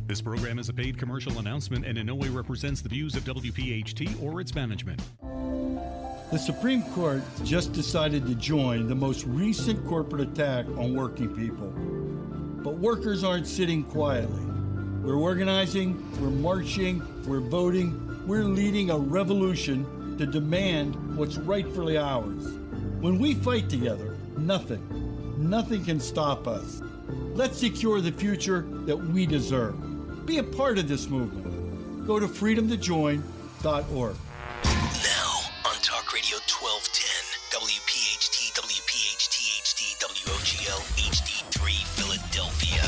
This program is a paid commercial announcement and in no way represents the views of WPHT or its management. The Supreme Court just decided to join the most recent corporate attack on working people. But workers aren't sitting quietly. We're organizing, we're marching, we're voting, we're leading a revolution to demand what's rightfully ours. When we fight together, nothing can stop us. Let's secure the future that we deserve. Be a part of this movement. Go to freedomtojoin.org. Now on Talk Radio 1210, WPHT, WPHT HD, WOGL HD3 Philadelphia.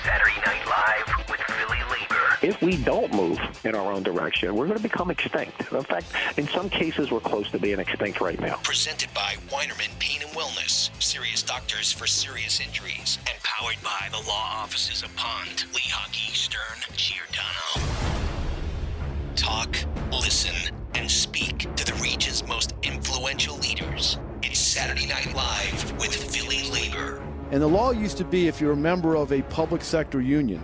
Saturday Night Live with PhillyLabor. If we don't move in our own direction, we're going to become extinct. In fact, in some cases, we're close to being extinct right now. Presented by Weinerman Pain and Wellness. Serious doctors for serious injuries. And powered by the law offices of Pond, Lehocky, Stern, Giordano. Talk, listen, and speak to the region's most influential leaders. It's Saturday Night Live with PhillyLabor. And the law used to be, if you're a member of a public sector union,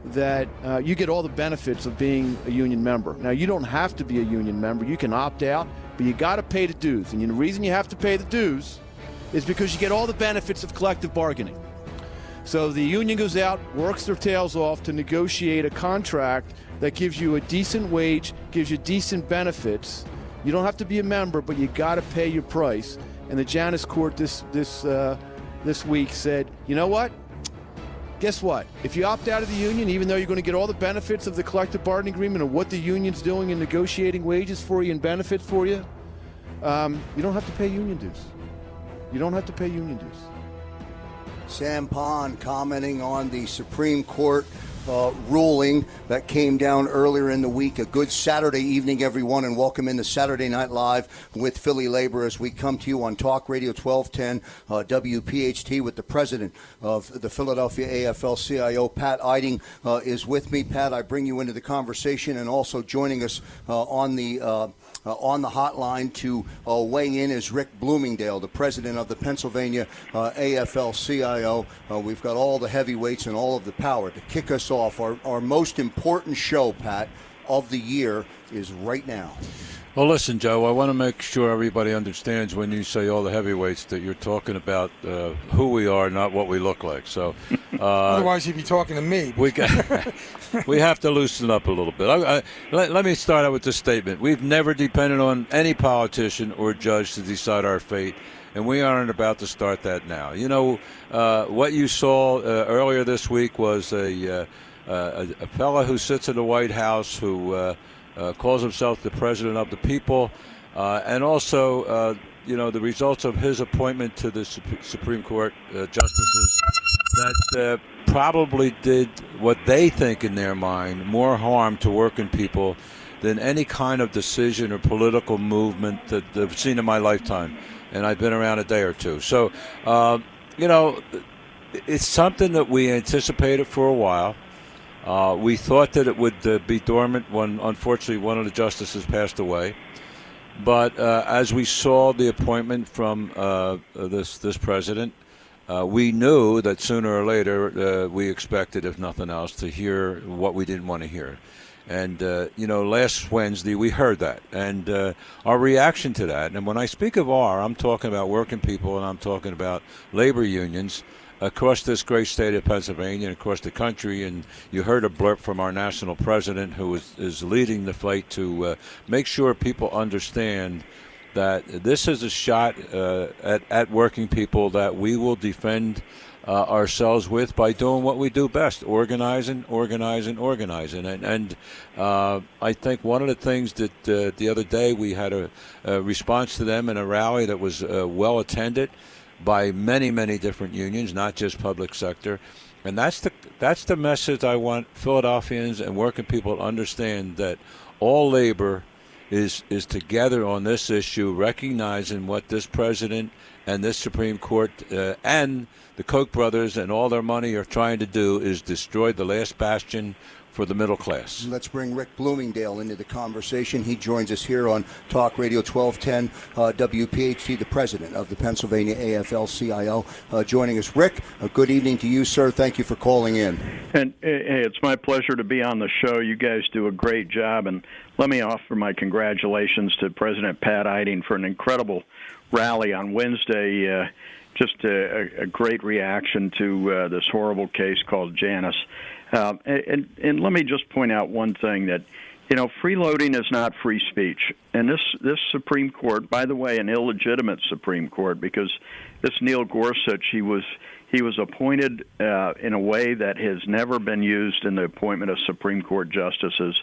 that you get all the benefits of being a union member. Now, you don't have to be a union member. You can opt out, but you got to pay the dues. And the reason you have to pay the dues is because you get all the benefits of collective bargaining. So the union goes out, works their tails off to negotiate a contract that gives you a decent wage, gives you decent benefits. You don't have to be a member, but you got to pay your price. And the Janus court this week said, you know what? Guess what? If you opt out of the union, even though you're going to get all the benefits of the collective bargaining agreement and what the union's doing in negotiating wages for you and benefits for you, you don't have to pay union dues. You don't have to pay union dues. Sam Pond commenting on the Supreme Court ruling that came down earlier in the week. A good Saturday evening, everyone, and welcome into Saturday Night Live with PhillyLabor as we come to you on Talk Radio 1210 WPHT with the president of the Philadelphia Afl-CIO, Pat Eiding, is with me. Pat, I bring you into the conversation, and also joining us on the hotline to weigh in is Rick Bloomingdale, the president of the Pennsylvania AFL-CIO. We've got all the heavyweights and all of the power to kick us off. Our most important show, Pat, of the year is right now. Well, listen, Joe, I want to make sure everybody understands when you say all the heavyweights that you're talking about who we are, not what we look like. So, otherwise, you'd be talking to me. We have to loosen up a little bit. Let me start out with this statement. We've never depended on any politician or judge to decide our fate, and we aren't about to start that now. You know, what you saw earlier this week was a fellow who sits in the White House who calls himself the president of the people, and also, the results of his appointment to the Supreme Court justices that probably did what they think in their mind more harm to working people than any kind of decision or political movement that I've seen in my lifetime. And I've been around a day or two. So, it's something that we anticipated for a while. We thought that it would be dormant when, unfortunately, one of the justices passed away. But as we saw the appointment from this president, we knew that sooner or later we expected, if nothing else, to hear what we didn't want to hear. And, last Wednesday we heard that. And our reaction to that, and when I speak of I'm talking about working people and I'm talking about labor unions across this great state of Pennsylvania and across the country. And you heard a blurb from our national president who is leading the fight to make sure people understand that this is a shot at working people that we will defend ourselves with by doing what we do best, organizing. And I think one of the things that the other day we had a response to them in a rally that was well attended by many, many different unions, not just public sector. And that's the message I want Philadelphians and working people to understand, that all labor is together on this issue, recognizing what this president and this Supreme Court and the Koch brothers and all their money are trying to do is destroy the last bastion for the middle class. Let's bring Rick Bloomingdale into the conversation. He joins us here on Talk Radio 1210 WPHT, the president of the Pennsylvania Afl-CIO, joining us. Rick, good evening to you, sir. Thank you for calling in. And hey, it's my pleasure to be on the show. You guys do a great job, and let me offer my congratulations to President Pat Eiding for an incredible rally on Wednesday. Just a great reaction to this horrible case called Janus. And let me just point out one thing, that, freeloading is not free speech. And this Supreme Court, by the way, an illegitimate Supreme Court, because this Neil Gorsuch, he was appointed in a way that has never been used in the appointment of Supreme Court justices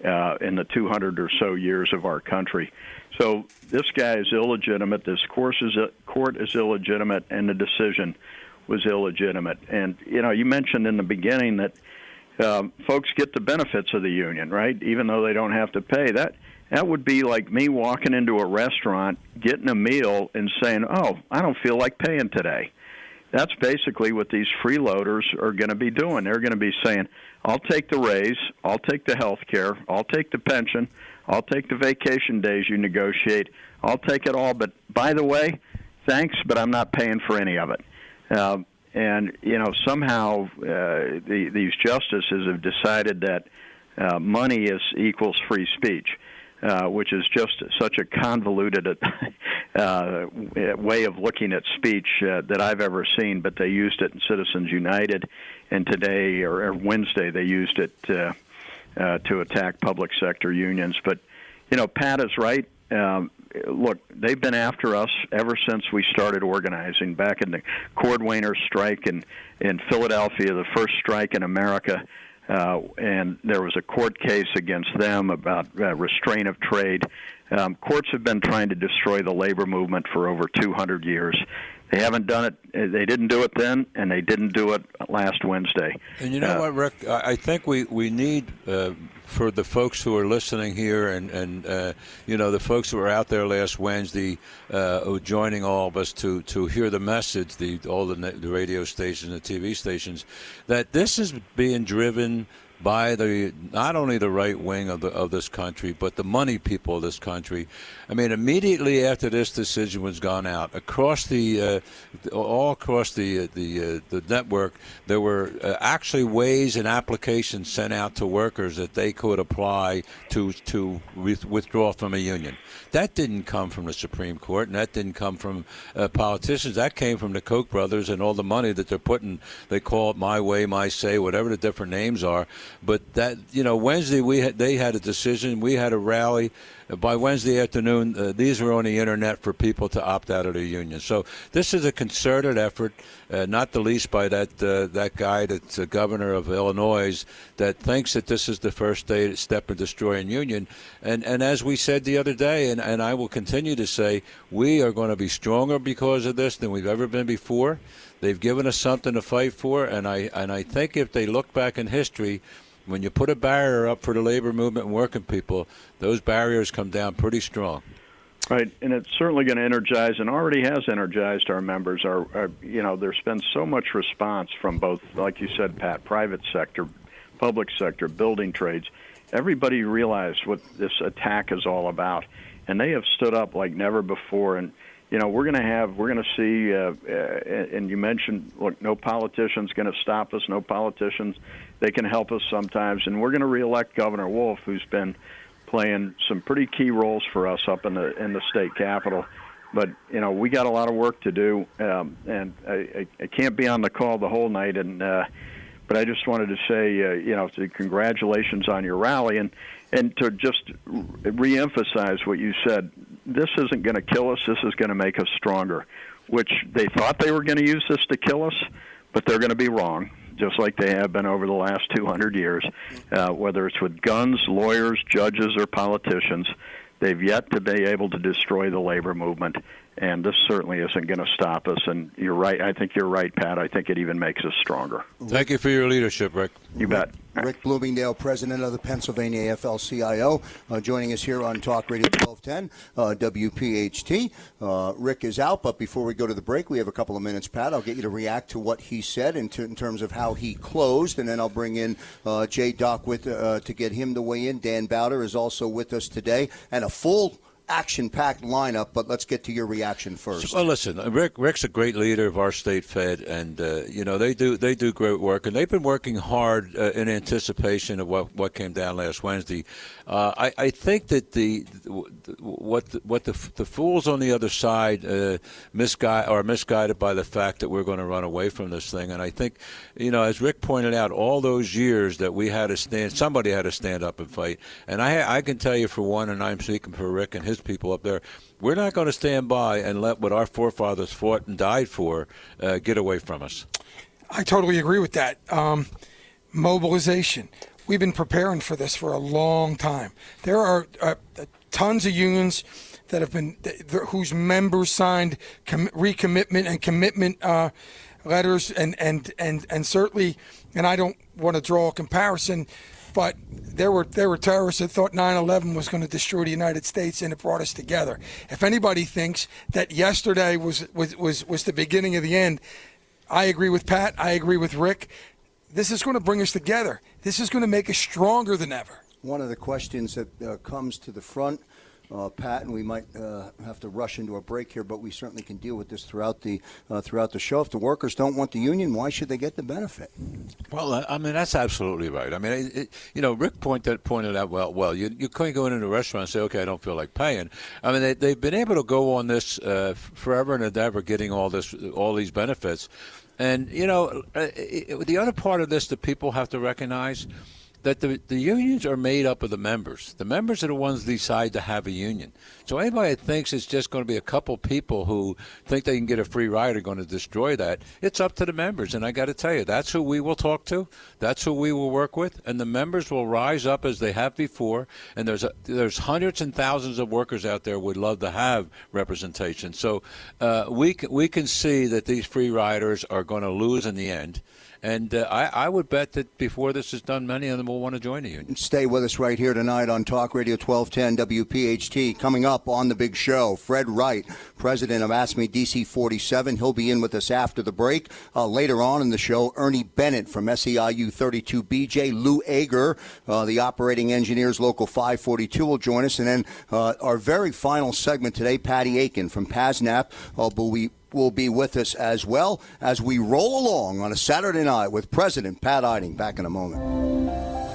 in the 200 or so years of our country. So this guy is illegitimate. This court is illegitimate, and the decision was illegitimate. And, you mentioned in the beginning that folks get the benefits of the union, right, even though they don't have to pay. That would be like me walking into a restaurant, getting a meal, and saying, oh, I don't feel like paying today. That's basically what these freeloaders are going to be doing. They're going to be saying, I'll take the raise, I'll take the health care, I'll take the pension, I'll take the vacation days you negotiate, I'll take it all, but by the way, thanks, but I'm not paying for any of it. And, somehow these justices have decided that money equals free speech, which is just such a convoluted way of looking at speech that I've ever seen. But they used it in Citizens United, and today, or Wednesday, they used it to attack public sector unions. But, Pat is right. Look, they've been after us ever since we started organizing back in the Cordwainer strike in Philadelphia, the first strike in America, and there was a court case against them about restraint of trade. Courts have been trying to destroy the labor movement for over 200 years. They haven't done it. They didn't do it then, and they didn't do it last Wednesday. And you know what, Rick? I think we need, for the folks who are listening here and the folks who were out there last Wednesday joining all of us to hear the message, all the radio stations, the TV stations, that this is being driven by not only the right wing of this country, but the money people of this country. I mean, immediately after this decision was gone out, all across the network, there were actually ways and applications sent out to workers that they could apply to withdraw from a union. That didn't come from the Supreme Court, and that didn't come from politicians. That came from the Koch brothers and all the money that they're putting. They call it My Way, My Say, whatever the different names are. But that, Wednesday they had a decision. We had a rally. By Wednesday afternoon, these were on the internet for people to opt out of the union. So this is a concerted effort, not the least by that guy that's the governor of Illinois that thinks that this is the first step in destroying union. And as we said the other day, and I will continue to say, we are going to be stronger because of this than we've ever been before. They've given us something to fight for, and I think if they look back in history, when you put a barrier up for the labor movement and working people, those barriers come down pretty strong. Right, and it's certainly going to energize, and already has energized our members. There's been so much response from both, like you said, Pat, private sector, public sector, building trades. Everybody realized what this attack is all about, and they have stood up like never before. And we're going to see, and you mentioned, look, no politician's going to stop us. No politicians. They can help us sometimes, and we're going to reelect Governor Wolf, who's been playing some pretty key roles for us up in the state capitol. But we got a lot of work to do, and I can't be on the call the whole night. And but I just wanted to say, congratulations on your rally, and to just reemphasize what you said. This isn't going to kill us. This is going to make us stronger. Which they thought they were going to use this to kill us, but they're going to be wrong, just like they have been over the last 200 years, whether it's with guns, lawyers, judges, or politicians. They've yet to be able to destroy the labor movement, and this certainly isn't going to stop us. And you're right. I think you're right, Pat. I think it even makes us stronger. Thank you for your leadership, Rick. You bet. Rick Bloomingdale, president of the Pennsylvania Afl-CIO, joining us here on Talk Radio 1210, WPHT. Rick is out, but before we go to the break, we have a couple of minutes, Pat. I'll get you to react to what he said in terms of how he closed, and then I'll bring in Jay Doc to get him to weigh in. Dan Bauder is also with us today, and a full action-packed lineup, but let's get to your reaction first. Well, listen, Rick's a great leader of our state Fed, and they do great work, and they've been working hard in anticipation of what came down last Wednesday. I think that the fools on the other side are misguided by the fact that we're going to run away from this thing, and I think, as Rick pointed out, all those years that we had to somebody had to stand up and fight, and I can tell you for one, and I'm speaking for Rick and his people up there, we're not going to stand by and let what our forefathers fought and died for get away from us. I totally agree with that. Mobilization. We've been preparing for this for a long time. There are tons of unions that have been whose members signed recommitment and commitment letters, and certainly, and I don't want to draw a comparison, but there were terrorists that thought 9/11 was going to destroy the United States, and it brought us together. If anybody thinks that yesterday was the beginning of the end, I agree with Pat. I agree with Rick. This is going to bring us together. This is going to make us stronger than ever. One of the questions that comes to the front, Pat, and we might have to rush into a break here, but we certainly can deal with this throughout the show. If the workers don't want the union, why should they get the benefit? Well, I mean, that's absolutely right. I mean, Rick pointed out, well, you couldn't go into a restaurant and say, okay, I don't feel like paying. I mean, they've been able to go on this forever and ever, getting all these benefits. And, the other part of this that people have to recognize, that the unions are made up of the members. The members are the ones that decide to have a union. So anybody that thinks it's just going to be a couple people who think they can get a free ride are going to destroy that, it's up to the members. And I got to tell you, that's who we will talk to. That's who we will work with. And the members will rise up as they have before. And there's hundreds and thousands of workers out there who would love to have representation. So we can see that these free riders are going to lose in the end. And I would bet that before this is done, many of them will want to join the union. Stay with us right here tonight on Talk Radio 1210 WPHT. Coming up on the big show, Fred Wright, president of ASME DC 47. He'll be in with us after the break. Later on in the show, Ernie Bennett from SEIU 32BJ, Lou Agre, the operating engineers local 542 will join us. And then our very final segment today, Patty Eakin from PASNAP will be with us as well as we roll along on a Saturday night with President Pat Eiding. Back in a moment.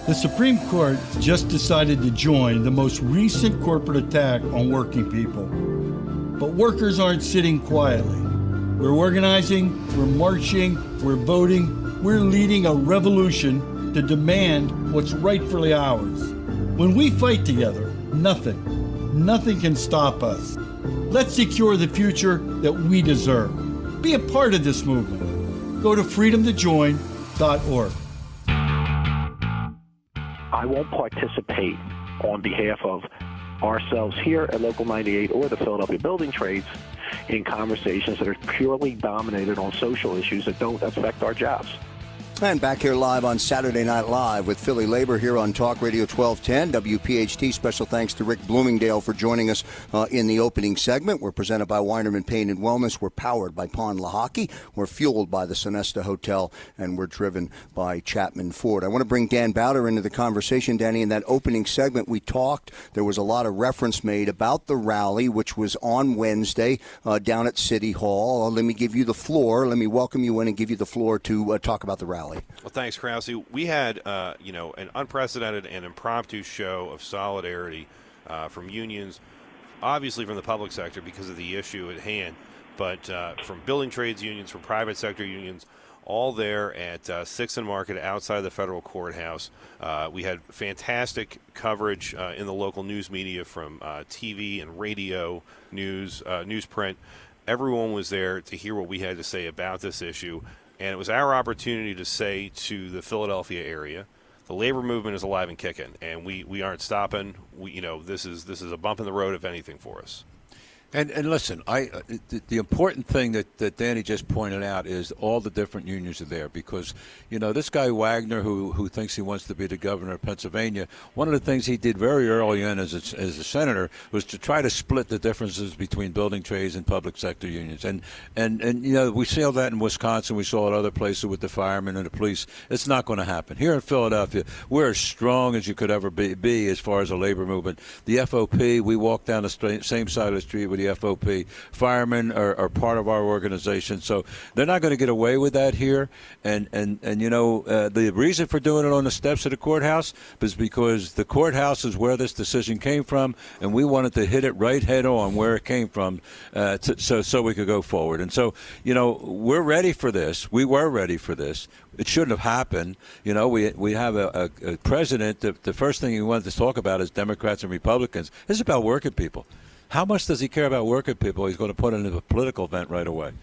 The Supreme Court just decided to join the most recent corporate attack on working people. But workers aren't sitting quietly. We're organizing, we're marching, we're voting, we're leading a revolution to demand what's rightfully ours. When we fight together, nothing can stop us. Let's secure the future that we deserve. Be a part of this movement. Go to freedomtojoin.org. I won't participate on behalf of ourselves here at Local 98 or the Philadelphia Building Trades in conversations that are purely dominated on social issues that don't affect our jobs. And back here live on Saturday Night Live with PhillyLabor here on Talk Radio 1210 WPHT. Special thanks to Rick Bloomingdale for joining us in the opening segment. We're presented by Weinerman Pain and Wellness. We're powered by Pond Lahaki. We're fueled by the Sonesta Hotel, and we're driven by Chapman Ford. I want to bring Dan Bauder into the conversation. Danny, in that opening segment we talked, there was a lot of reference made about the rally, which was on Wednesday down at City Hall. Let me give you the floor. Let me welcome you in and give you the floor to talk about the rally. Well, thanks, Krause. We had, an unprecedented and impromptu show of solidarity from unions, obviously from the public sector because of the issue at hand, but from building trades unions, from private sector unions, all there at 6th and Market outside the federal courthouse. We had fantastic coverage in the local news media from TV and radio, newsprint. Everyone was there to hear what we had to say about this issue. And it was our opportunity to say to the Philadelphia area, the labor movement is alive and kicking, and we aren't stopping. This is a bump in the road, if anything, for us. And listen, the important thing that Danny just pointed out is all the different unions are there because, this guy Wagner who thinks he wants to be the governor of Pennsylvania, one of the things he did very early on as a senator was to try to split the differences between building trades and public sector unions. And we saw that in Wisconsin. We saw it other places with the firemen and the police. It's not going to happen. Here in Philadelphia, we're as strong as you could ever be as far as a labor movement. The FOP, we walk down the same side of the street with the FOP. Firemen are part of our organization, so they're not going to get away with that here. And the reason for doing it on the steps of the courthouse is because the courthouse is where this decision came from, and we wanted to hit it right head on where it came from, so we could go forward. And so, we're ready for this. We were ready for this. It shouldn't have happened. We have a president. The first thing he wanted to talk about is Democrats and Republicans. This is about working people. How much does he care about working people? He's going to put it in a political event right away.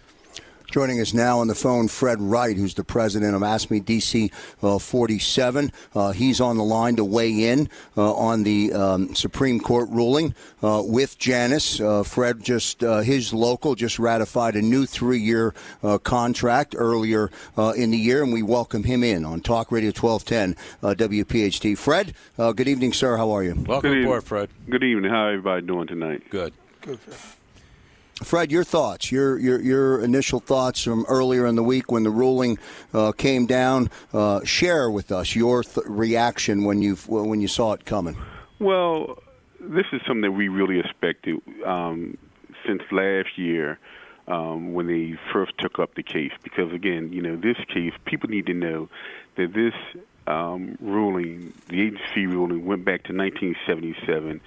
Joining us now on the phone, Fred Wright, who's the president of ASME DC 47. He's on the line to weigh in on the Supreme Court ruling with Janus. Fred, his local just ratified a new 3-year contract earlier in the year, and we welcome him in on Talk Radio 1210 WPHT. Fred, good evening, sir. How are you? Welcome aboard, Fred. Good evening. How everybody doing tonight? Good. Good, Fred. Fred, your thoughts, your initial thoughts from earlier in the week when the ruling came down. Share with us your reaction when you saw it coming. Well, this is something that we really expected since last year when they first took up the case. Because again, this case, people need to know that this ruling, the agency ruling, went back to 1977,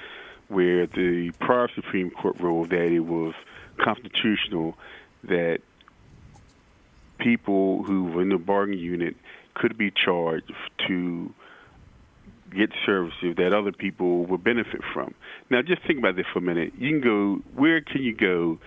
where the prior Supreme Court ruled that it was constitutional that people who were in the bargaining unit could be charged to get services that other people would benefit from. Now, just think about this for a minute. Where can you go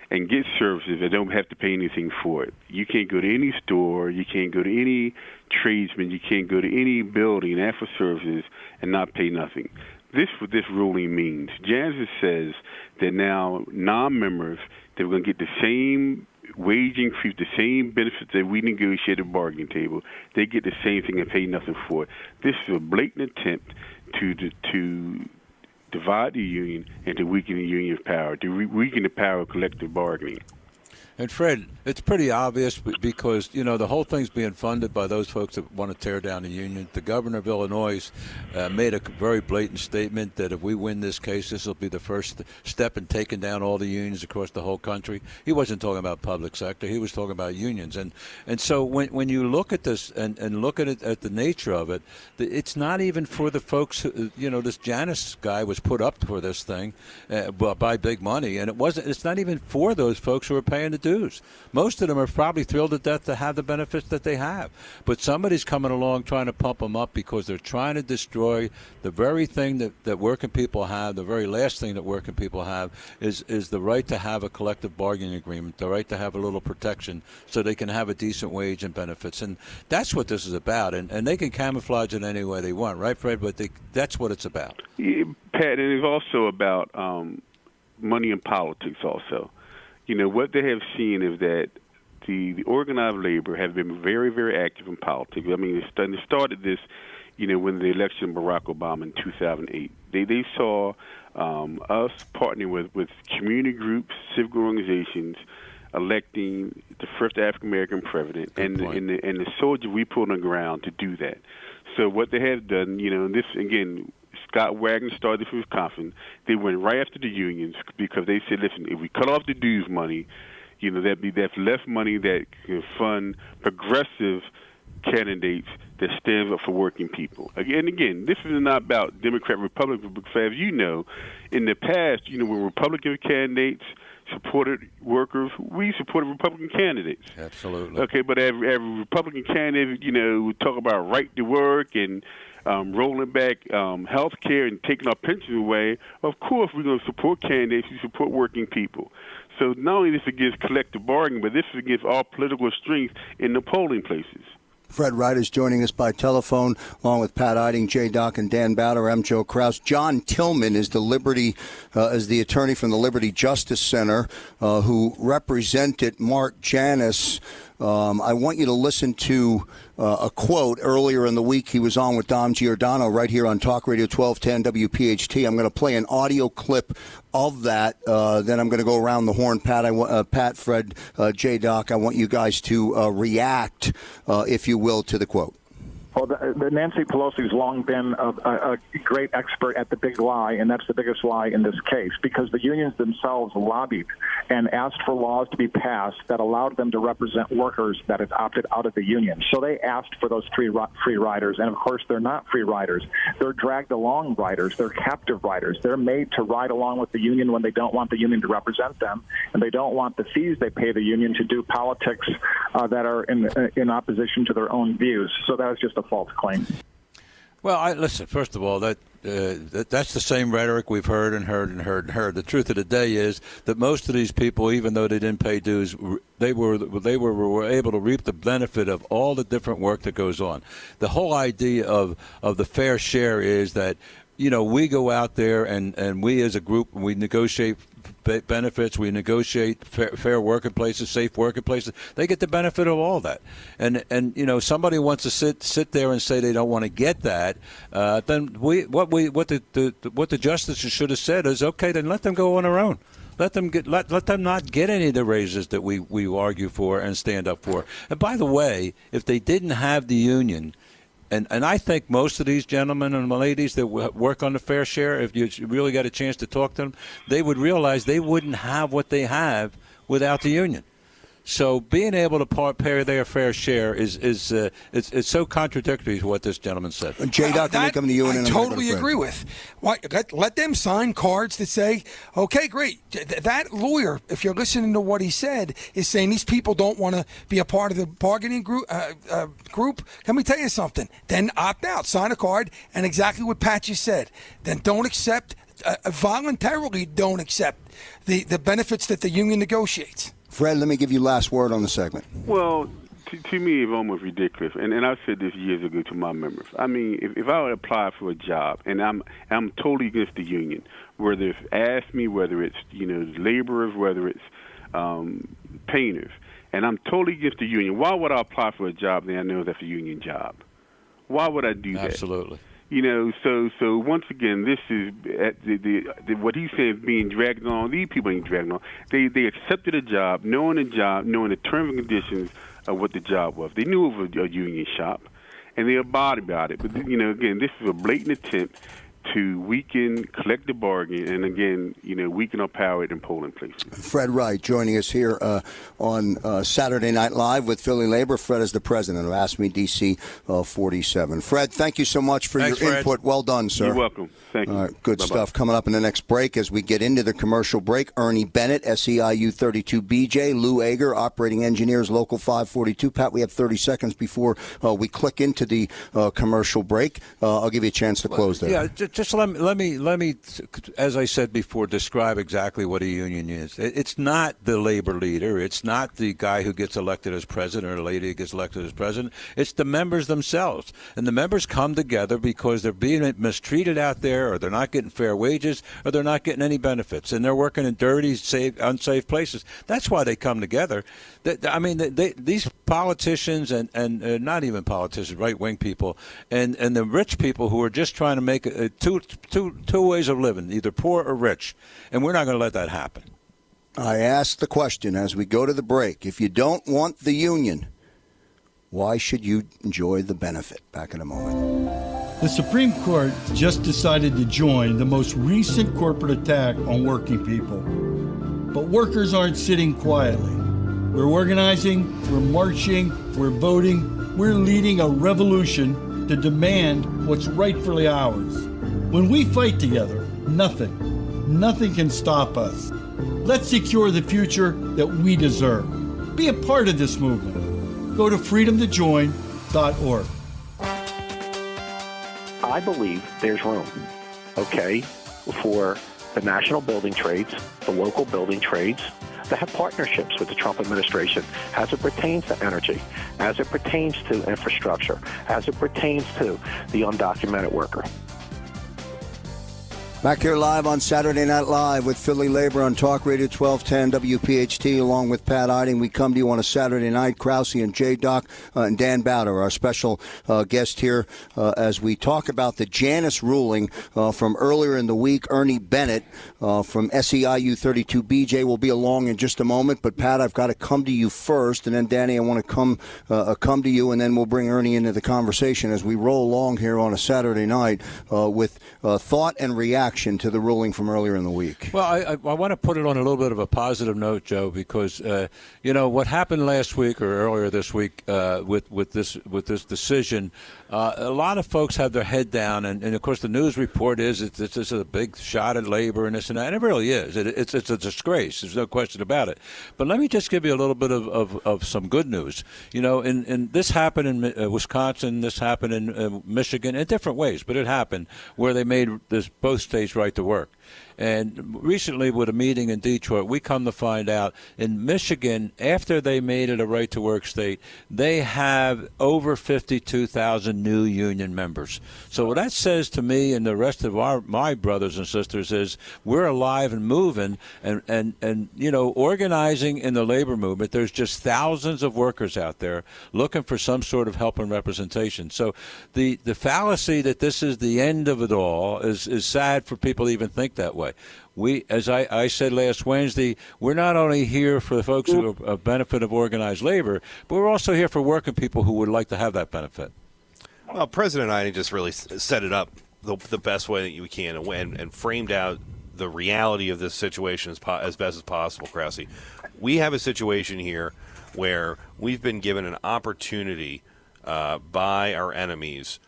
and get services that don't have to pay anything for it? You can't go to any store, you can't go to any tradesman, you can't go to any building and ask for services and not pay nothing. This is what this ruling means. Janus says that now non-members, they're going to get the same wage increase, the same benefits that we negotiated at the bargaining table. They get the same thing and pay nothing for it. This is a blatant attempt to divide the union and to weaken the union's power, to weaken the power of collective bargaining. And Fred, it's pretty obvious because, the whole thing's being funded by those folks that want to tear down the union. The governor of Illinois made a very blatant statement that if we win this case, this will be the first step in taking down all the unions across the whole country. He wasn't talking about public sector. He was talking about unions. And so when you look at this and look at it at the nature of it, it's not even for the folks who, this Janus guy was put up for this thing by big money. And it's not even for those folks who are paying the dues. Most of them are probably thrilled to death to have the benefits that they have. But somebody's coming along trying to pump them up because they're trying to destroy the very thing that working people have, the very last thing that working people have is the right to have a collective bargaining agreement, the right to have a little protection so they can have a decent wage and benefits. And that's what this is about. And they can camouflage it any way they want, right, Fred? But that's what it's about. Yeah, Pat, and it's also about money and politics also. What they have seen is that the organized labor have been very, very active in politics. I mean, they started this, when the election of Barack Obama in 2008. They saw us partnering with community groups, civic organizations, electing the first African-American president, and the soldiers we put on the ground to do that. So what they have done, this, again, Scott Wagner started from Wisconsin. They went right after the unions because they said, listen, if we cut off the dues money, that's less money that can fund progressive candidates that stand up for working people. Again, this is not about Democrat, Republican, because as you know, in the past, when Republican candidates supported workers, we supported Republican candidates. Absolutely. Okay, but every Republican candidate, would talk about right to work and rolling back health care and taking our pensions away. Of course, we're going to support candidates who support working people. So not only this against collective bargaining, but this is against all political strength in the polling places. Fred Wright is joining us by telephone, along with Pat Eiding, J. Doc, and Dan Bauder. I'm Joe Krause. John Tillman is the attorney from the Liberty Justice Center who represented Mark Janus. I want you to listen to a quote earlier in the week. He was on with Dom Giordano right here on Talk Radio 1210 WPHT. I'm going to play an audio clip of that. Then I'm going to go around the horn. Pat, Fred, J. Doc, I want you guys to react, if you will, to the quote. Well, the Nancy Pelosi's long been a great expert at the big lie, and that's the biggest lie in this case, because the unions themselves lobbied and asked for laws to be passed that allowed them to represent workers that had opted out of the union. So they asked for those free riders, and of course they're not free riders. They're dragged along riders. They're captive riders. They're made to ride along with the union when they don't want the union to represent them, and they don't want the fees they pay the union to do politics that are in opposition to their own views. So that is just a false claim. Well, listen. First of all, that's the same rhetoric we've heard. The truth of the day is that most of these people, even though they didn't pay dues, they were able to reap the benefit of all the different work that goes on. The whole idea of the fair share is that, we go out there and we as a group, we negotiate benefits, we negotiate fair working places, safe working places. They get the benefit of all that. And somebody wants to sit there and say they don't want to get that, then what the justices should have said is, okay, then let them go on their own. Let them not get any of the raises that we argue for and stand up for. And by the way, if they didn't have the union, and I think most of these gentlemen and ladies that work on the fair share, if you really got a chance to talk to them, they would realize they wouldn't have what they have without the union. So being able to pay their fair share is so contradictory to what this gentleman said. J-Doc, I totally agree with. Let them sign cards that say, okay, great. That lawyer, if you're listening to what he said, is saying these people don't want to be a part of the bargaining group. Let me tell you something. Then opt out. Sign a card, and exactly what Pat just said. Then don't accept, voluntarily don't accept the benefits that the union negotiates. Fred, let me give you last word on the segment. Well, to me, it's almost ridiculous. And I've said this years ago to my members. I mean, if I would apply for a job and I'm totally against the union, whether it's AFSCME, whether it's laborers, whether it's painters, and I'm totally against the union, why would I apply for a job that I know that's a union job? Why would I do that? Absolutely. So once again, this is what he said being dragged on. These people ain't dragged on. They accepted a job, knowing the terms and conditions of what the job was. They knew it was a union shop, and they abided about it. But again, this is a blatant attempt to weaken collective bargaining and, again, weaken our power in polling places. Fred Wright joining us here on Saturday Night Live with PhillyLabor. Fred is the president of AFSCME DC 47. Fred, thank you so much for your input. Well done, sir. You're welcome. Thank you. All right, good Bye-bye. stuff. Coming up in the next break as we get into the commercial break, Ernie Bennett, SEIU 32BJ, Lou Agre, operating engineers, Local 542. Pat, we have 30 seconds before we click into the commercial break. I'll give you a chance to close there. Yeah, just let me, as I said before, describe exactly what a union is. It's not the labor leader. It's not the guy who gets elected as president or the lady who gets elected as president. It's the members themselves. And the members come together because they're being mistreated out there, or they're not getting fair wages, or they're not getting any benefits, and they're working in dirty, unsafe places. That's why they come together. These politicians and not even politicians, right-wing people, and the rich people who are just trying to make two ways of living, either poor or rich, and we're not going to let that happen. I asked the question as we go to the break. If you don't want the union, why should you enjoy the benefit? Back in a moment. The Supreme Court just decided to join the most recent corporate attack on working people. But workers aren't sitting quietly. We're organizing, we're marching, we're voting, we're leading a revolution to demand what's rightfully ours. When we fight together, nothing can stop us. Let's secure the future that we deserve. Be a part of this movement. Go to freedomtojoin.org. I believe there's room, for the national building trades, the local building trades, to have partnerships with the Trump administration as it pertains to energy, as it pertains to infrastructure, as it pertains to the undocumented worker. Back here live on Saturday Night Live with PhillyLabor on Talk Radio 1210 WPHT, along with Pat Eiding. We come to you on a Saturday night. Krause and J-Doc and Dan Bauder, our special guest here, as we talk about the Janus ruling from earlier in the week. Ernie Bennett from SEIU 32BJ will be along in just a moment. But, Pat, I've got to come to you first. And then, Danny, I want to come to you, and then we'll bring Ernie into the conversation as we roll along here on a Saturday night with thought and reaction to the ruling from earlier in the week. Well, I want to put it on a little bit of a positive note, Joe, because what happened last week or earlier this week with this decision, a lot of folks have their head down, and of course the news report is it's just a big shot at labor and this and that, and it really is. It's a disgrace. There's no question about it. But let me just give you a little bit of some good news. In this happened in Wisconsin, this happened in Michigan in different ways, but it happened where they made both states right to work. And recently with a meeting in Detroit, we come to find out in Michigan, after they made it a right-to-work state, they have over 52,000 new union members. So what that says to me and the rest of my brothers and sisters is we're alive and moving and organizing in the labor movement. There's just thousands of workers out there looking for some sort of help and representation. So the fallacy that this is the end of it all is sad for people to even think that way. We, as I said last Wednesday, we're not only here for the folks who are a benefit of organized labor, but we're also here for working people who would like to have that benefit. Well, President Eiding just really set it up the best way that you can and framed out the reality of this situation as best as possible, Krause. We have a situation here where we've been given an opportunity by our enemies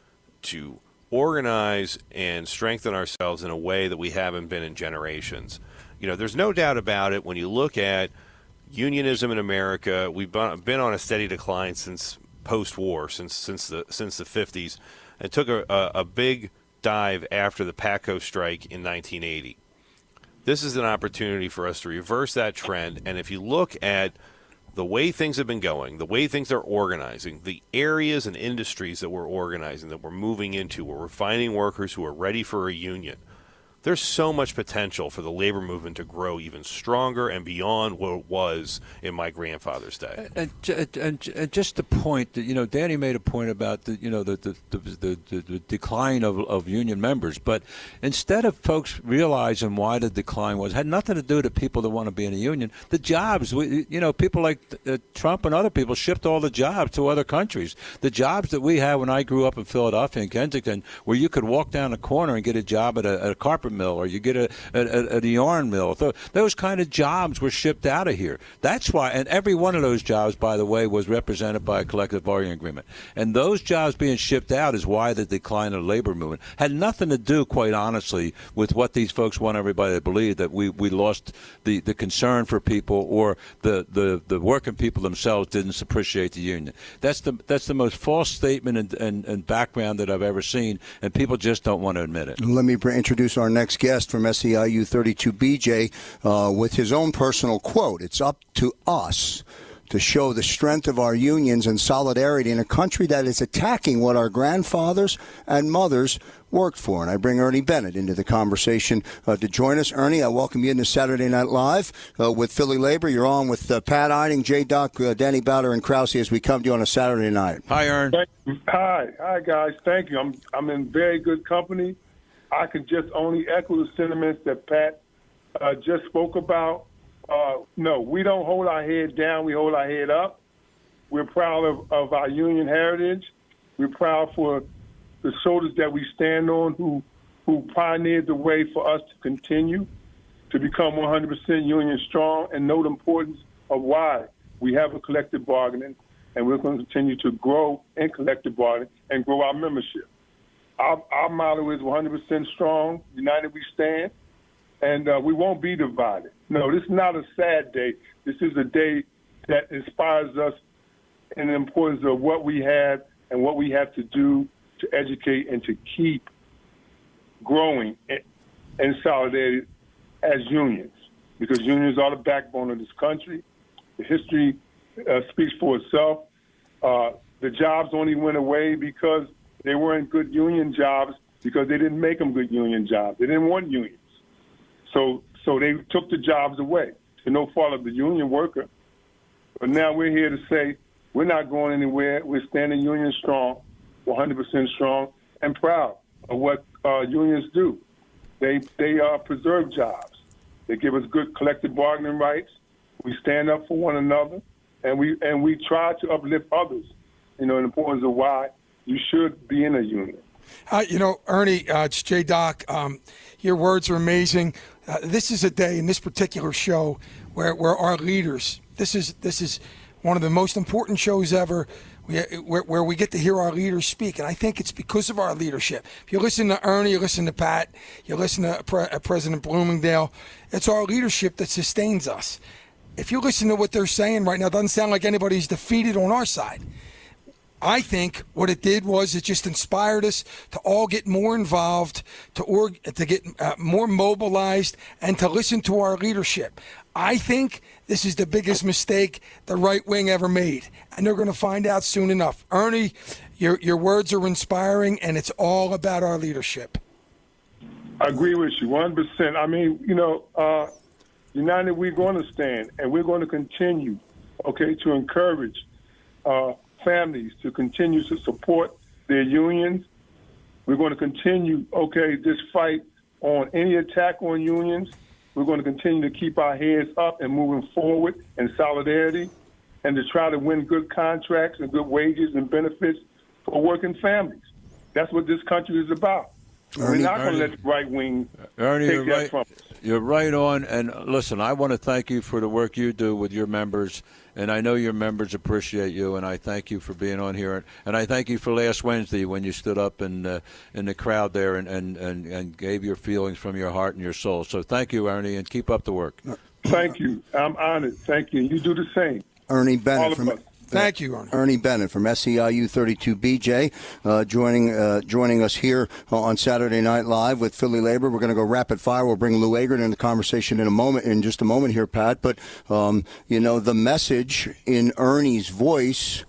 to organize and strengthen ourselves in a way that we haven't been in generations. There's no doubt about it. When you look at unionism in America, we've been on a steady decline since post-war, since the 50s. It took a big dive after the PATCO strike in 1980. This is an opportunity for us to reverse that trend. And if you look at the way things have been going, the way things are organizing, the areas and industries that we're organizing, that we're moving into, where we're finding workers who are ready for a union, there's so much potential for the labor movement to grow even stronger and beyond what it was in my grandfather's day. And just the point that Danny made a point about the decline of union members, but instead of folks realizing why the decline was, it had nothing to do with the people that want to be in a union. The jobs, people like Trump and other people shipped all the jobs to other countries. The jobs that we had when I grew up in Philadelphia and Kensington, where you could walk down the corner and get a job at a carpet mill, or you get a yarn mill. Those kind of jobs were shipped out of here. That's why, and every one of those jobs, by the way, was represented by a collective bargaining agreement. And those jobs being shipped out is why the decline of the labor movement had nothing to do, quite honestly, with what these folks want everybody to believe, that we lost the concern for people, or the working people themselves didn't appreciate the union. That's the most false statement and background that I've ever seen, and people just don't want to admit it. Let me introduce our next guest from SEIU 32BJ with his own personal quote. It's up to us to show the strength of our unions and solidarity in a country that is attacking what our grandfathers and mothers worked for. And I bring Ernie Bennett into the conversation to join us. Ernie, I welcome you into Saturday Night Live with PhillyLabor. You're on with Pat Eiding, J-Doc, Danny Bauder, and Krause as we come to you on a Saturday night. Hi, Ern. Hi, guys. Thank you. I'm in very good company. I can just only echo the sentiments that Pat just spoke about. No, we don't hold our head down. We hold our head up. We're proud of our union heritage. We're proud for the shoulders that we stand on who pioneered the way for us to continue to become 100% union strong and know the importance of why we have a collective bargaining, and we're going to continue to grow in collective bargaining and grow our membership. Our motto is 100% strong, united we stand, and we won't be divided. No, this is not a sad day. This is a day that inspires us in the importance of what we have and what we have to do to educate and to keep growing in solidarity as unions. because unions are the backbone of this country. The history speaks for itself. The jobs only went away because they weren't good union jobs, because they didn't make them good union jobs. They didn't want unions. So they took the jobs away to no fault of the union worker. But now we're here to say we're not going anywhere. We're standing union strong, 100% strong, and proud of what unions do. They preserve jobs. They give us good collective bargaining rights. We stand up for one another, and we try to uplift others. The importance of why you should be in a union. Ernie, it's J. Doc. Your words are amazing. This is a day in this particular show where our leaders. This is one of the most important shows ever, where we get to hear our leaders speak, and I think it's because of our leadership. If you listen to Ernie, you listen to Pat, you listen to President Bloomingdale, it's our leadership that sustains us. If you listen to what they're saying right now, it doesn't sound like anybody's defeated on our side. I think what it did was it just inspired us to all get more involved, to get more mobilized, and to listen to our leadership. I think this is the biggest mistake the right wing ever made, and they're going to find out soon enough. Ernie, your words are inspiring, and it's all about our leadership. I agree with you 100%. I mean, united, we're going to stand, and we're going to continue, to encourage families to continue to support their unions. We're going to continue, this fight on any attack on unions. We're going to continue to keep our heads up and moving forward in solidarity, and to try to win good contracts and good wages and benefits for working families. That's what this country is about. We're not going to let the right wing take that from us. You're right on. And listen, I want to thank you for the work you do with your members. And I know your members appreciate you, and I thank you for being on here. And I thank you for last Wednesday when you stood up in the crowd there and gave your feelings from your heart and your soul. So thank you, Ernie, and keep up the work. Thank you. I'm honored. Thank you. You do the same. Ernie Bennett from Thank you, Ernie. Ernie Bennett from Afl-CIO 32BJ joining us here on Saturday Night Live with PhillyLabor. We're going to go rapid fire. We'll bring Lou Agre in the conversation in just a moment here, Pat. But, the message in Ernie's voice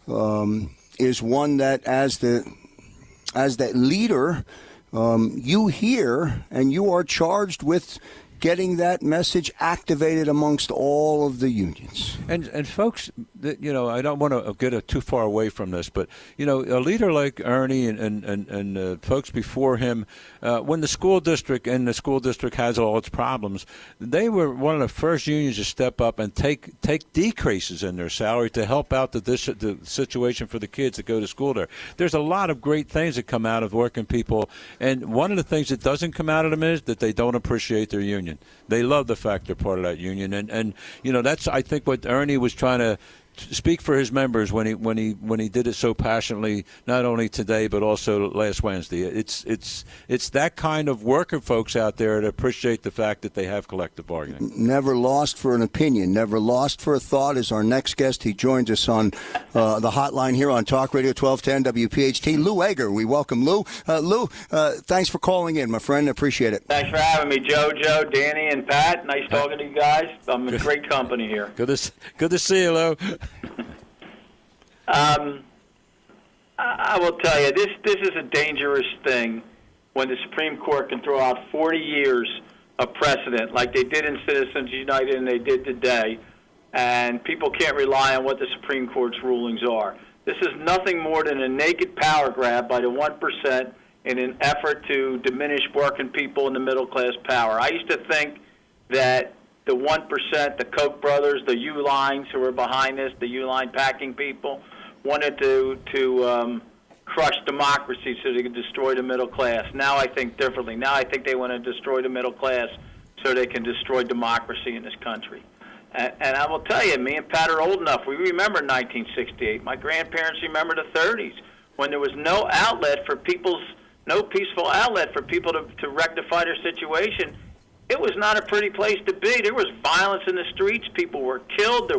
is one that as that leader, you hear, and you are charged with getting that message activated amongst all of the unions. And folks, I don't want to get too far away from this, but, a leader like Ernie and folks before him, when the school district has all its problems, they were one of the first unions to step up and take decreases in their salary to help out the situation for the kids that go to school there. There's a lot of great things that come out of working people, and one of the things that doesn't come out of them is that they don't appreciate their union. They love the fact they're part of that union, and that's, I think, what Ernie was trying to speak for his members when he did it so passionately, not only today but also last Wednesday. It's that kind of worker folks out there that appreciate the fact that they have collective bargaining. Never lost for an opinion, never lost for a thought is our next guest. He joins us on the hotline here on Talk Radio 1210 WPHT. Lou Agre, we welcome Lou. Lou, thanks for calling in, my friend. Appreciate it. Thanks for having me, Joe, Danny, and Pat. Nice talking to you guys. I'm in great company here. Good to see you, Lou. I will tell you, this is a dangerous thing when the Supreme Court can throw out 40 years of precedent like they did in Citizens United and they did today, and people can't rely on what the Supreme Court's rulings are. This is nothing more than a naked power grab by the 1% in an effort to diminish working people and the middle-class power. I used to think that the 1%, the Koch brothers, the U-Lines who were behind this, the U-Line packing people, wanted to crush democracy so they could destroy the middle class. Now I think differently. Now I think they want to destroy the middle class so they can destroy democracy in this country. And I will tell you, me and Pat are old enough. We remember 1968. My grandparents remember the 30s when there was no peaceful outlet for people to rectify their situation. It was not a pretty place to be. There was violence in the streets. People were killed.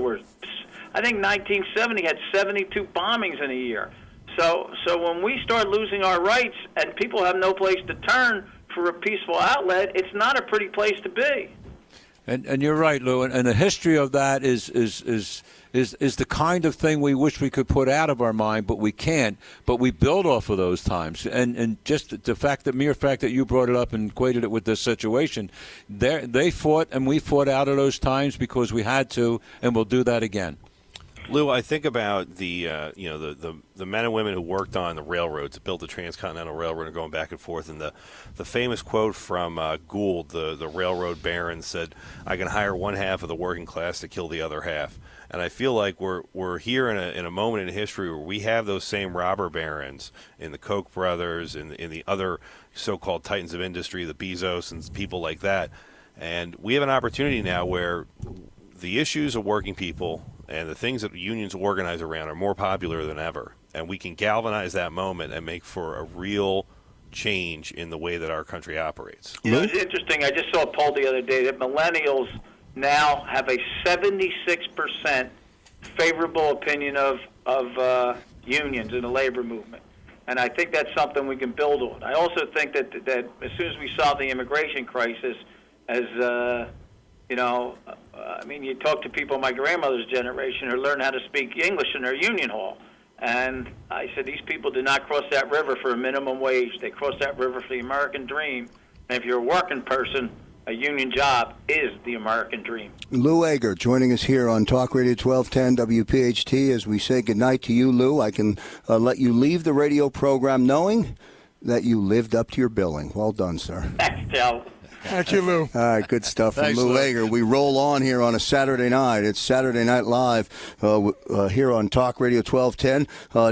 I think 1970 had 72 bombings in a year. So when we start losing our rights and people have no place to turn for a peaceful outlet, it's not a pretty place to be. And you're right, Lou. And the history of that is the kind of thing we wish we could put out of our mind, but we can't. But we build off of those times. And just the mere fact that you brought it up and equated it with this situation, they fought and we fought out of those times because we had to, and we'll do that again. Lou, I think about the men and women who worked on the railroads, built the Transcontinental Railroad, and going back and forth. And the famous quote from Gould, the railroad baron, said, "I can hire one half of the working class to kill the other half." And I feel like we're here in a moment in history where we have those same robber barons in the Koch brothers, in the other so-called titans of industry, the Bezos and people like that. And we have an opportunity now where the issues of working people and the things that unions organize around are more popular than ever. And we can galvanize that moment and make for a real change in the way that our country operates. You know, it's interesting. I just saw a poll the other day that millennials now have a 76% favorable opinion of unions in the labor movement. And I think that's something we can build on. I also think that as soon as we solve the immigration crisis, you talk to people of my grandmother's generation who learn how to speak English in their union hall. And I said, these people did not cross that river for a minimum wage. They crossed that river for the American dream. And if you're a working person, a union job is the American dream. Lou Agre joining us here on Talk Radio 1210 WPHT. As we say goodnight to you, Lou, I can let you leave the radio program knowing that you lived up to your billing. Well done, sir. Thanks, Joe. Thank you, Lou. All right, good stuff from Thanks, Lou Lou. Agre. We roll on here on a Saturday night. It's Saturday Night Live here on Talk Radio 1210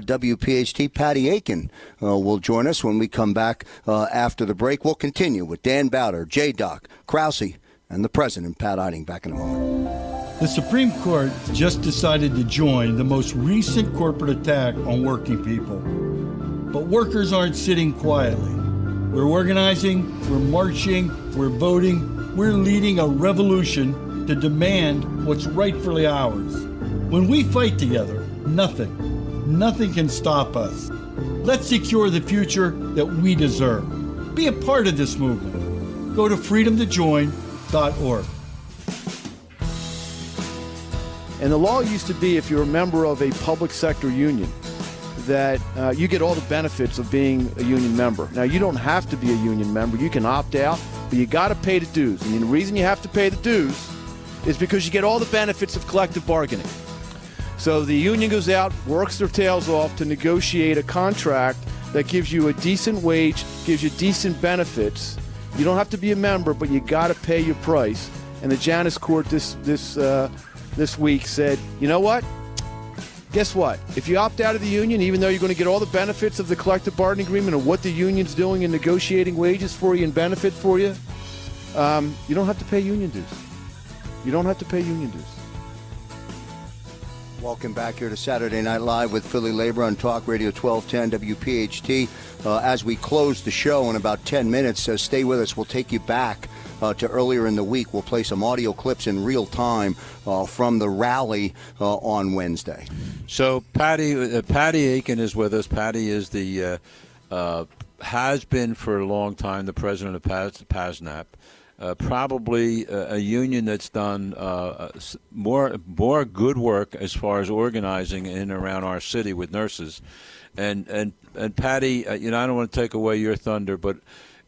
WPHT. Patty Eakin will join us when we come back after the break. We'll continue with Dan Bauder, J-Doc, Krause, and the President, Pat Eiding. Back in a moment. The Supreme Court just decided to join the most recent corporate attack on working people. But workers aren't sitting quietly. We're organizing, we're marching, we're voting, we're leading a revolution to demand what's rightfully ours. When we fight together, nothing can stop us. Let's secure the future that we deserve. Be a part of this movement. Go to freedomtojoin.org. And the law used to be, if you're a member of a public sector union, that you get all the benefits of being a union member. Now, you don't have to be a union member. You can opt out, but you got to pay the dues. And the reason you have to pay the dues is because you get all the benefits of collective bargaining. So the union goes out, works their tails off to negotiate a contract that gives you a decent wage, gives you decent benefits. You don't have to be a member, but you got to pay your price. And the Janus court this week said, you know what? Guess what? If you opt out of the union, even though you're going to get all the benefits of the collective bargaining agreement and what the union's doing in negotiating wages for you and benefit for you, you don't have to pay union dues. You don't have to pay union dues. Welcome back here to Saturday Night Live with PhillyLabor on Talk Radio 1210 WPHT. As we close the show in about 10 minutes, stay with us. We'll take you back to earlier in the week. We'll play some audio clips in real time from the rally on Wednesday. So Patty Eakin is with us. Patty is has been for a long time the president of PASNAP. Probably a union that's done more good work as far as organizing in and around our city with nurses. And Patty, I don't want to take away your thunder, but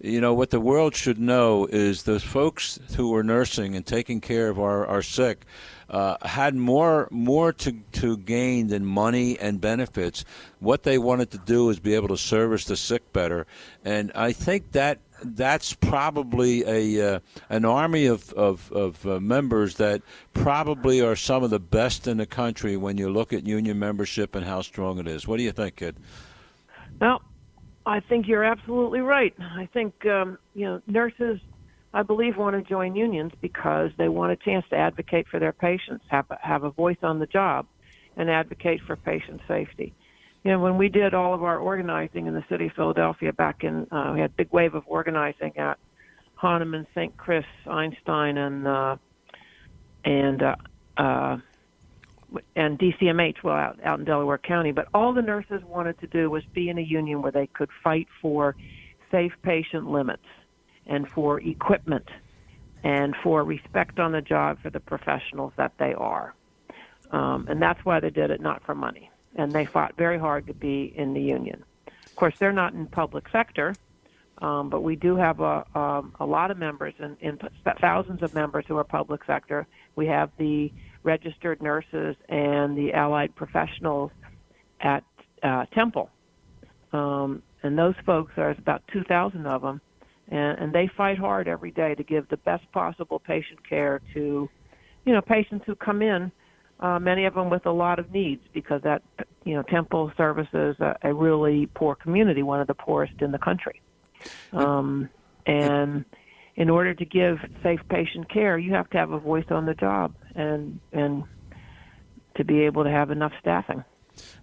what the world should know is those folks who are nursing and taking care of our sick had more to gain than money and benefits. What they wanted to do is be able to service the sick better, and I think that's probably an army of members that probably are some of the best in the country when you look at union membership and how strong it is. What do you think, kid? Well, I think you're absolutely right. I think nurses, I believe, want to join unions because they want a chance to advocate for their patients, have a voice on the job, and advocate for patient safety. When we did all of our organizing in the city of Philadelphia back in, we had a big wave of organizing at Hahnemann, St. Chris, Einstein, and DCMH, out in Delaware County. But all the nurses wanted to do was be in a union where they could fight for safe patient limits and for equipment and for respect on the job for the professionals that they are. And that's why they did it, not for money. And they fought very hard to be in the union. Of course, they're not in public sector, but we do have a lot of members, in thousands of members who are public sector. We have the registered nurses and the allied professionals at Temple. And those folks, there's about 2,000 of them, and they fight hard every day to give the best possible patient care to, patients who come in, many of them with a lot of needs, because that, Temple services a really poor community, one of the poorest in the country. And in order to give safe patient care, you have to have a voice on the job and to be able to have enough staffing.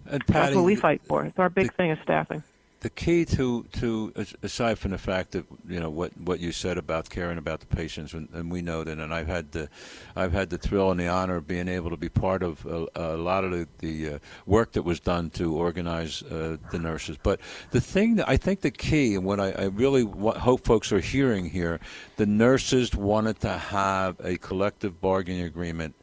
And Patty, that's what we fight for. It's our big thing is staffing. The key to aside from the fact that what you said about caring about the patients, and we know that, and I've had the thrill and the honor of being able to be part of a lot of the work that was done to organize the nurses. But the thing that I think the key, and what I really hope folks are hearing here, the nurses wanted to have a collective bargaining agreement.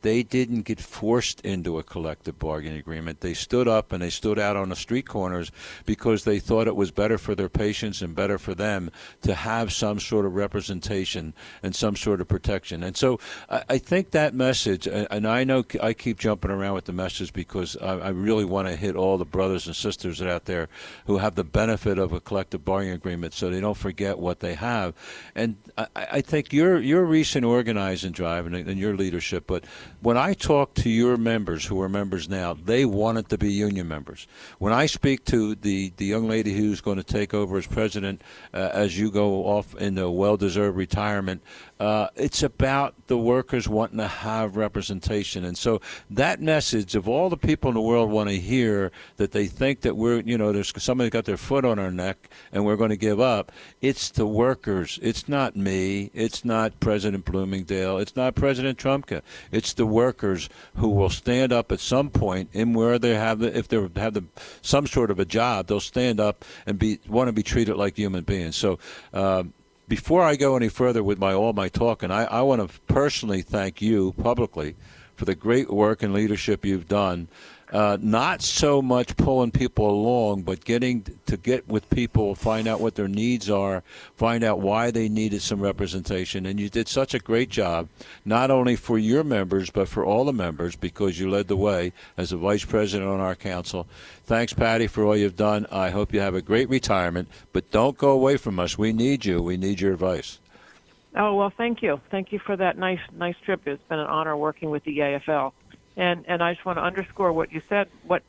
They didn't get forced into a collective bargaining agreement. They stood up and they stood out on the street corners because they thought it was better for their patients and better for them to have some sort of representation and some sort of protection. And so I think that message, and I know I keep jumping around with the message because I really want to hit all the brothers and sisters out there who have the benefit of a collective bargaining agreement so they don't forget what they have. And I think your recent organizing drive and your leadership, but when I talk to your members who are members now, they wanted to be union members. When I speak to the young lady who's going to take over as president as you go off into well-deserved retirement, it's about the workers wanting to have representation. And so that message of all the people in the world want to hear that they think that we're, there's somebody got their foot on our neck and we're going to give up. It's the workers. It's not me. It's not President Bloomingdale. It's not President Trumka. It's the workers who will stand up at some point in where they have, if they have some sort of a job, they'll stand up and want to be treated like human beings. So, before I go any further with all my talk, and I want to personally thank you publicly for the great work and leadership you've done, not so much pulling people along, but getting to get with people, find out what their needs are, find out why they needed some representation. And you did such a great job, not only for your members, but for all the members, because you led the way as a vice president on our council. Thanks, Patty, for all you've done. I hope you have a great retirement, but don't go away from us. We need you. We need your advice. Oh, well, thank you. Thank you for that nice trip. It's been an honor working with the AFL. And I just want to underscore what you said. What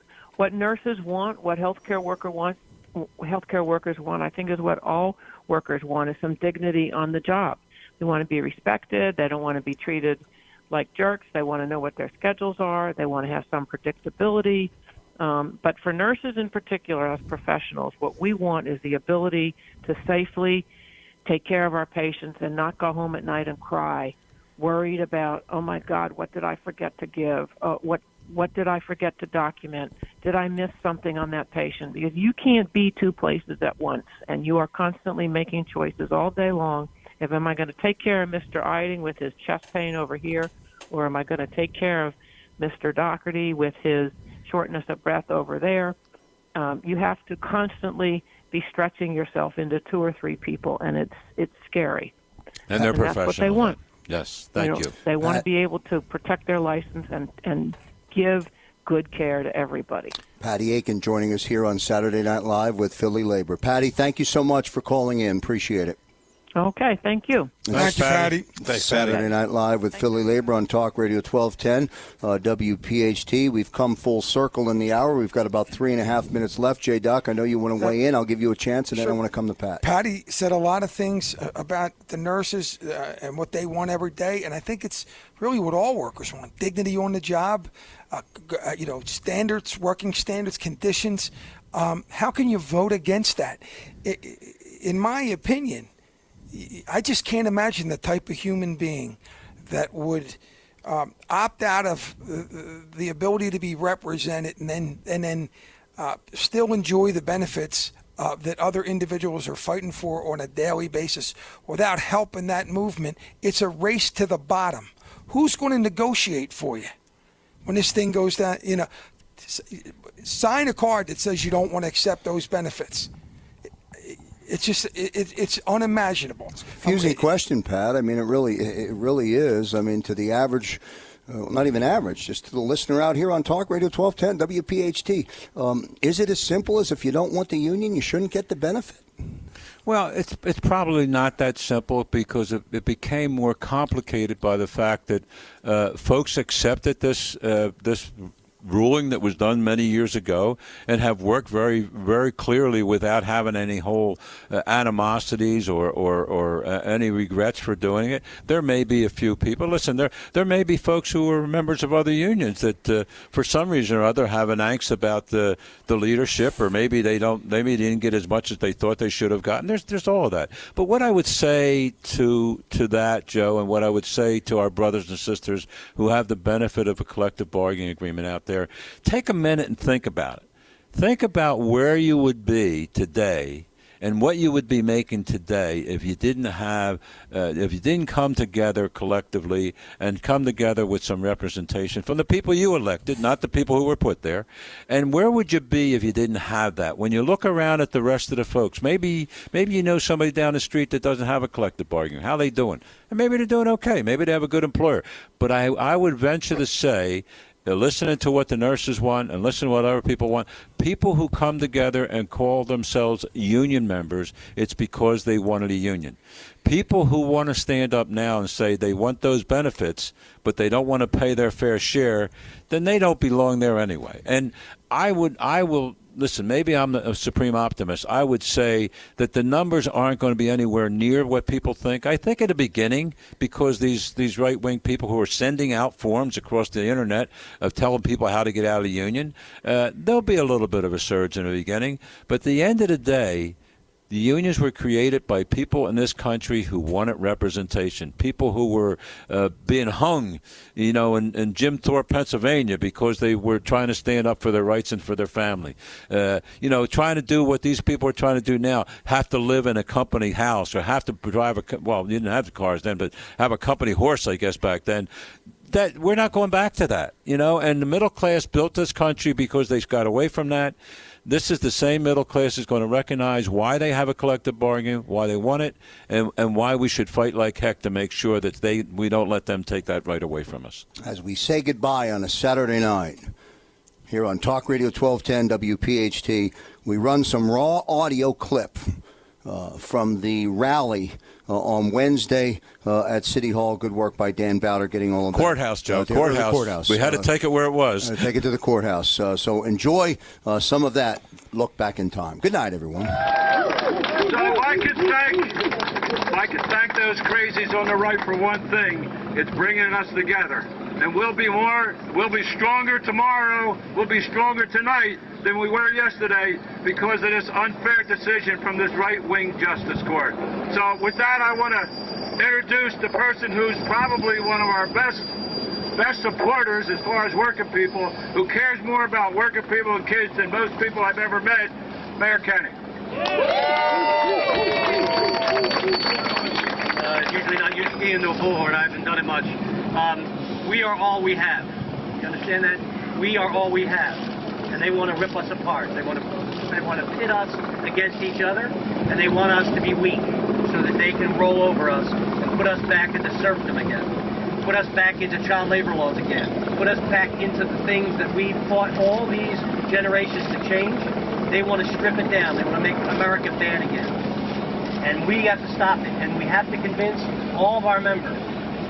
nurses want, what healthcare workers want, I think is what all workers want, is some dignity on the job. They want to be respected. They don't want to be treated like jerks. They want to know what their schedules are. They want to have some predictability. But for nurses in particular, as professionals, what we want is the ability to safely take care of our patients and not go home at night and cry, worried about, oh my God, what did I forget to give? What did I forget to document? Did I miss something on that patient? Because you can't be two places at once, and you are constantly making choices all day long. Am I going to take care of Mr. Eiding with his chest pain over here, or am I going to take care of Mr. Dougherty with his shortness of breath over there? You have to constantly be stretching yourself into two or three people, and it's scary. And they're professionals. That's what they want. Yes, thank you. They want to be able to protect their license and give good care to everybody. Patty Eakin joining us here on Saturday Night Live with PhillyLabor. Patty, thank you so much for calling in. Appreciate it. Okay, thank you. Thank you, Patty. Thanks, Saturday Night Live with PhillyLabor on Talk Radio 1210, WPHT. We've come full circle in the hour. We've got about 3.5 minutes left. J-Doc, I know you want to weigh in. I'll give you a chance, and then I want to come to Pat. Patty said a lot of things about the nurses and what they want every day, and I think it's really what all workers want. Dignity on the job, standards, working standards, conditions. How can you vote against that? In my opinion, I just can't imagine the type of human being that would opt out of the ability to be represented and then still enjoy the benefits that other individuals are fighting for on a daily basis, without help in that movement, it's a race to the bottom. Who's going to negotiate for you when this thing goes down? You know, sign a card that says you don't want to accept those benefits. It's just it's unimaginable. It's a confusing question, Pat. I mean, it really is. I mean, to the average, not even average, just to the listener out here on Talk Radio 1210 WPHT, is it as simple as if you don't want the union, you shouldn't get the benefit? Well, it's probably not that simple, because it became more complicated by the fact that folks accepted this ruling that was done many years ago and have worked very, very clearly without having any whole animosities or any regrets for doing it. There may be a few people. Listen, there may be folks who are members of other unions that for some reason or other have an angst about the leadership, or maybe they didn't get as much as they thought they should have gotten. There's all of that. But what I would say to that, Joe, and what I would say to our brothers and sisters who have the benefit of a collective bargaining agreement out there, take a minute and think about it. Think about where you would be today and what you would be making today if you didn't have, if you didn't come together collectively and come together with some representation from the people you elected, not the people who were put there. And where would you be if you didn't have that? When you look around at the rest of the folks, maybe you know somebody down the street that doesn't have a collective bargaining. How are they doing? And maybe they're doing okay. Maybe they have a good employer. But I would venture to say, they're listening to what the nurses want and listening to what other people want. People who come together and call themselves union members, it's because they wanted a union. People who want to stand up now and say they want those benefits, but they don't want to pay their fair share, then they don't belong there anyway. And I will listen, maybe I'm a supreme optimist. I would say that the numbers aren't going to be anywhere near what people think. I think at the beginning, because these right-wing people who are sending out forms across the internet of telling people how to get out of the union, there'll be a little bit of a surge in the beginning. But at the end of the day, the unions were created by people in this country who wanted representation, people who were being hung, in Jim Thorpe, Pennsylvania, because they were trying to stand up for their rights and for their family. Trying to do what these people are trying to do now, have to live in a company house or have to drive you didn't have the cars then, but have a company horse, I guess, back then. That we're not going back to that, and the middle class built this country because they got away from that. This is the same middle class is going to recognize why they have a collective bargain, why they want it, and why we should fight like heck to make sure that we don't let them take that right away from us. As we say goodbye on a Saturday night here on Talk Radio 1210 WPHT, we run some raw audio clip from the rally on Wednesday at City Hall. Good work by Dan Bauder getting all of that. Courthouse, Joe. Courthouse. We had to take it where it was. Take it to the courthouse. So enjoy some of that look back in time. Good night, everyone. So if I could thank those crazies on the right for one thing, it's bringing us together. And we'll be stronger tomorrow, we'll be stronger tonight than we were yesterday because of this unfair decision from this right-wing justice court. So with that, I want to introduce the person who's probably one of our best supporters as far as working people, who cares more about working people and kids than most people I've ever met, Mayor Kenny. Usually not used to being no bullhorn. I haven't done it much. We are all we have. You understand that? We are all we have. And they want to rip us apart. They want to pit us against each other, and they want us to be weak so that they can roll over us and put us back into serfdom again, put us back into child labor laws again, put us back into the things that we fought all these generations to change. They want to strip it down. They want to make America bad again. And we have to stop it, and we have to convince all of our members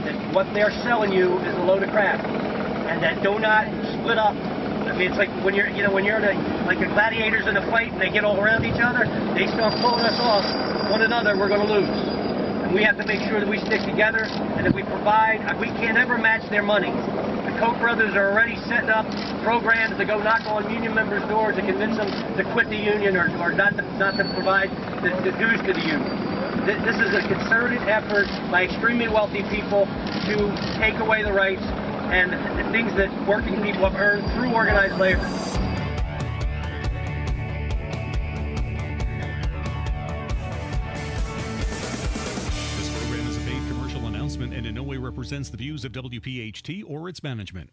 that what they're selling you is a load of crap, and that do not split up. I mean, it's like when you're like the gladiators in a fight and they get all around each other, they start pulling us off one another, we're going to lose. And we have to make sure that we stick together and that we provide. We can't ever match their money. The Koch brothers are already setting up programs to go knock on union members' doors and convince them to quit the union or not to provide the dues to the union. This is a concerted effort by extremely wealthy people to take away the rights and the things that working people have earned through organized labor. announcement and in no way represents the views of WPHT or its management.